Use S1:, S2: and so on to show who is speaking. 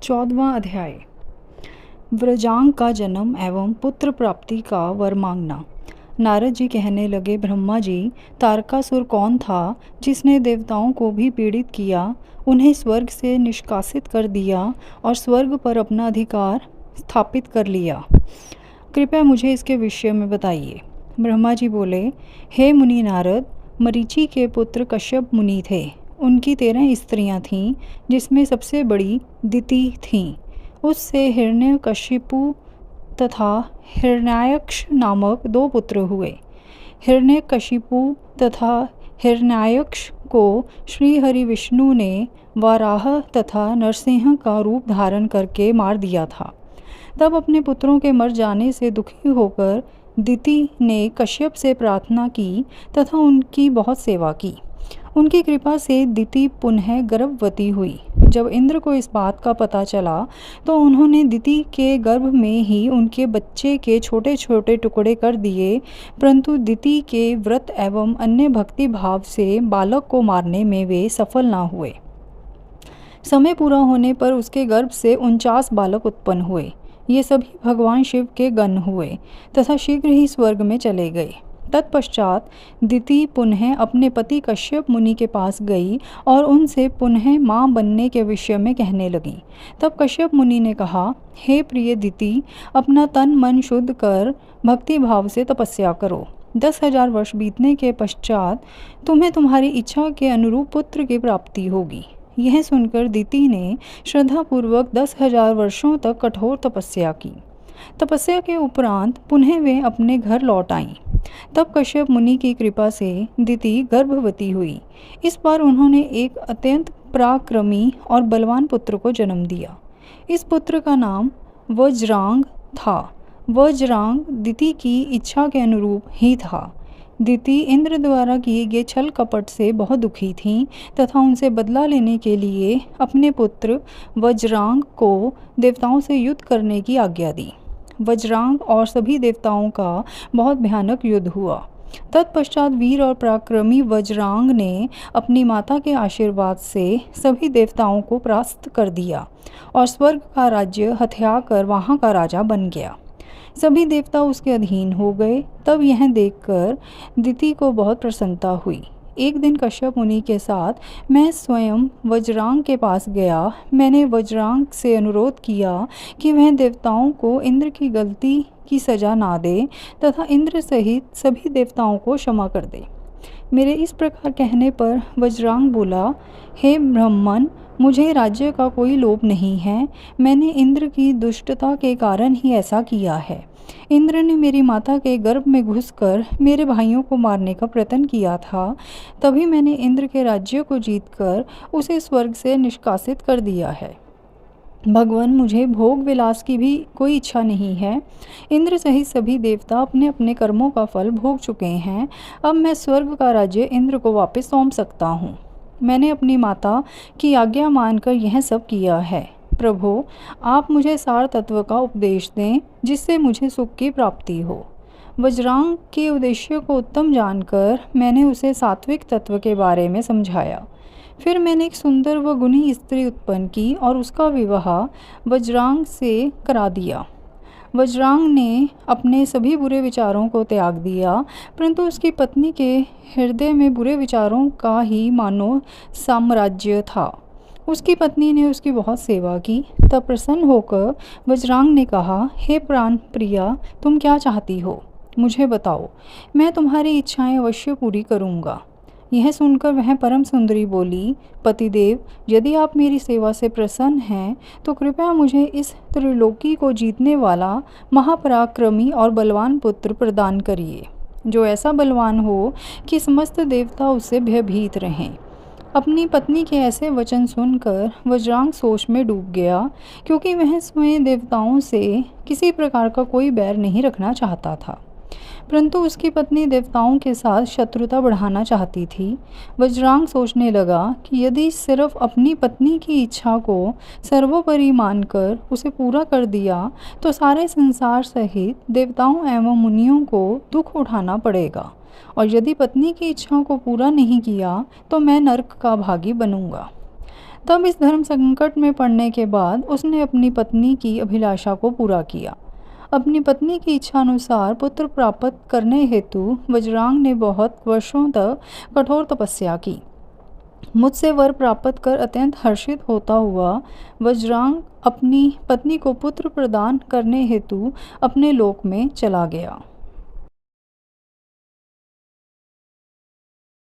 S1: 14वां अध्याय। व्रजांग का जन्म एवं पुत्र प्राप्ति का वर मांगना। नारद जी कहने लगे, ब्रह्मा जी, तारकासुर कौन था जिसने देवताओं को भी पीड़ित किया, उन्हें स्वर्ग से निष्कासित कर दिया और स्वर्ग पर अपना अधिकार स्थापित कर लिया। कृपया मुझे इसके विषय में बताइए। ब्रह्मा जी बोले, हे मुनि नारद, मरीचि के पुत्र कश्यप मुनि थे। उनकी 13 स्त्रियां थीं, जिसमें सबसे बड़ी दिति थीं। उससे हिरण्यकशिपु तथा हिरण्याक्ष नामक 2 पुत्र हुए। हिरण्यकशिपु तथा हिरण्याक्ष को श्री हरि विष्णु ने वाराह तथा नरसिंह का रूप धारण करके मार दिया था। तब अपने पुत्रों के मर जाने से दुखी होकर दिति ने कश्यप से प्रार्थना की तथा उनकी बहुत सेवा की। उनकी कृपा से दिति पुनः गर्भवती हुई। जब इंद्र को इस बात का पता चला तो उन्होंने दिति के गर्भ में ही उनके बच्चे के छोटे छोटे टुकड़े कर दिए, परंतु दिति के व्रत एवं अन्य भक्ति भाव से बालक को मारने में वे सफल न हुए। समय पूरा होने पर उसके गर्भ से 49 बालक उत्पन्न हुए। ये सभी भगवान शिव के गण हुए तथा शीघ्र ही स्वर्ग में चले गए। तत्पश्चात दिति पुनः अपने पति कश्यप मुनि के पास गई और उनसे पुनः माँ बनने के विषय में कहने लगी। तब कश्यप मुनि ने कहा, हे प्रिय दिति, अपना तन मन शुद्ध कर भक्ति भाव से तपस्या करो। 10,000 वर्ष बीतने के पश्चात तुम्हें तुम्हारी इच्छा के अनुरूप पुत्र की प्राप्ति होगी। यह सुनकर दिति ने श्रद्धापूर्वक 10,000 वर्षों तक कठोर तपस्या की। तपस्या के उपरांत पुनः वे अपने घर लौट आईं। तब कश्यप मुनि की कृपा से दिति गर्भवती हुई। इस बार उन्होंने एक अत्यंत पराक्रमी और बलवान पुत्र को जन्म दिया। इस पुत्र का नाम वज्रांग था। वज्रांग दिति की इच्छा के अनुरूप ही था। दिति इंद्र द्वारा किए गए छल कपट से बहुत दुखी थीं तथा उनसे बदला लेने के लिए अपने पुत्र वज्रांग को देवताओं से युद्ध करने की आज्ञा दी। वज्रांग और सभी देवताओं का बहुत भयानक युद्ध हुआ। तत्पश्चात वीर और पराक्रमी वज्रांग ने अपनी माता के आशीर्वाद से सभी देवताओं को परास्त कर दिया और स्वर्ग का राज्य हथिया कर वहाँ का राजा बन गया। सभी देवता उसके अधीन हो गए। तब यह देखकर दिति को बहुत प्रसन्नता हुई। एक दिन कश्यप मुनि के साथ मैं स्वयं वज्रांग के पास गया। मैंने वज्रांग से अनुरोध किया कि वह देवताओं को इंद्र की गलती की सज़ा ना दे तथा इंद्र सहित सभी देवताओं को क्षमा कर दे। मेरे इस प्रकार कहने पर वज्रांग बोला, हे ब्राह्मण, मुझे राज्य का कोई लोभ नहीं है। मैंने इंद्र की दुष्टता के कारण ही ऐसा किया है। इंद्र ने मेरी माता के गर्भ में घुसकर मेरे भाइयों को मारने का प्रयत्न किया था। तभी मैंने इंद्र के राज्य को जीतकर उसे स्वर्ग से निष्कासित कर दिया है। भगवान, मुझे भोग विलास की भी कोई इच्छा नहीं है। इंद्र सहित सभी देवता अपने अपने कर्मों का फल भोग चुके हैं। अब मैं स्वर्ग का राज्य इंद्र को वापस सौंप सकता हूँ। मैंने अपनी माता की आज्ञा मानकर यह सब किया है। प्रभु, आप मुझे सार तत्व का उपदेश दें जिससे मुझे सुख की प्राप्ति हो। वज्रांग के उद्देश्य को उत्तम जानकर मैंने उसे सात्विक तत्व के बारे में समझाया। फिर मैंने एक सुंदर व गुणी स्त्री उत्पन्न की और उसका विवाह वज्रांग से करा दिया। वज्रांग ने अपने सभी बुरे विचारों को त्याग दिया, परंतु उसकी पत्नी के हृदय में बुरे विचारों का ही मानो साम्राज्य था। उसकी पत्नी ने उसकी बहुत सेवा की। तब प्रसन्न होकर वज्रांग ने कहा, हे प्राण प्रिया, तुम क्या चाहती हो? मुझे बताओ, मैं तुम्हारी इच्छाएं अवश्य पूरी करूँगा। यह सुनकर वह परम सुंदरी बोली, पतिदेव, यदि आप मेरी सेवा से प्रसन्न हैं तो कृपया मुझे इस त्रिलोकी को जीतने वाला महापराक्रमी और बलवान पुत्र प्रदान करिए, जो ऐसा बलवान हो कि समस्त देवता उससे भयभीत रहें। अपनी पत्नी के ऐसे वचन सुनकर वज्रांग सोच में डूब गया, क्योंकि वह स्वयं देवताओं से किसी प्रकार का कोई बैर नहीं रखना चाहता था, परंतु उसकी पत्नी देवताओं के साथ शत्रुता बढ़ाना चाहती थी। वज्रांग सोचने लगा कि यदि सिर्फ अपनी पत्नी की इच्छा को सर्वोपरि मानकर उसे पूरा कर दिया तो सारे संसार सहित देवताओं एवं मुनियों को दुख उठाना पड़ेगा, और यदि पत्नी की इच्छा को पूरा नहीं किया तो मैं नरक का भागी बनूंगा। तब इस धर्म संकट में पड़ने के बाद उसने अपनी पत्नी की अभिलाषा को पूरा किया। अपनी पत्नी की इच्छा अनुसार पुत्र प्राप्त करने हेतु वज्रांग ने बहुत वर्षों तक कठोर तपस्या की। मुझसे वर प्राप्त कर अत्यंत हर्षित होता हुआ वज्रांग अपनी पत्नी को पुत्र प्रदान करने हेतु अपने लोक में चला गया।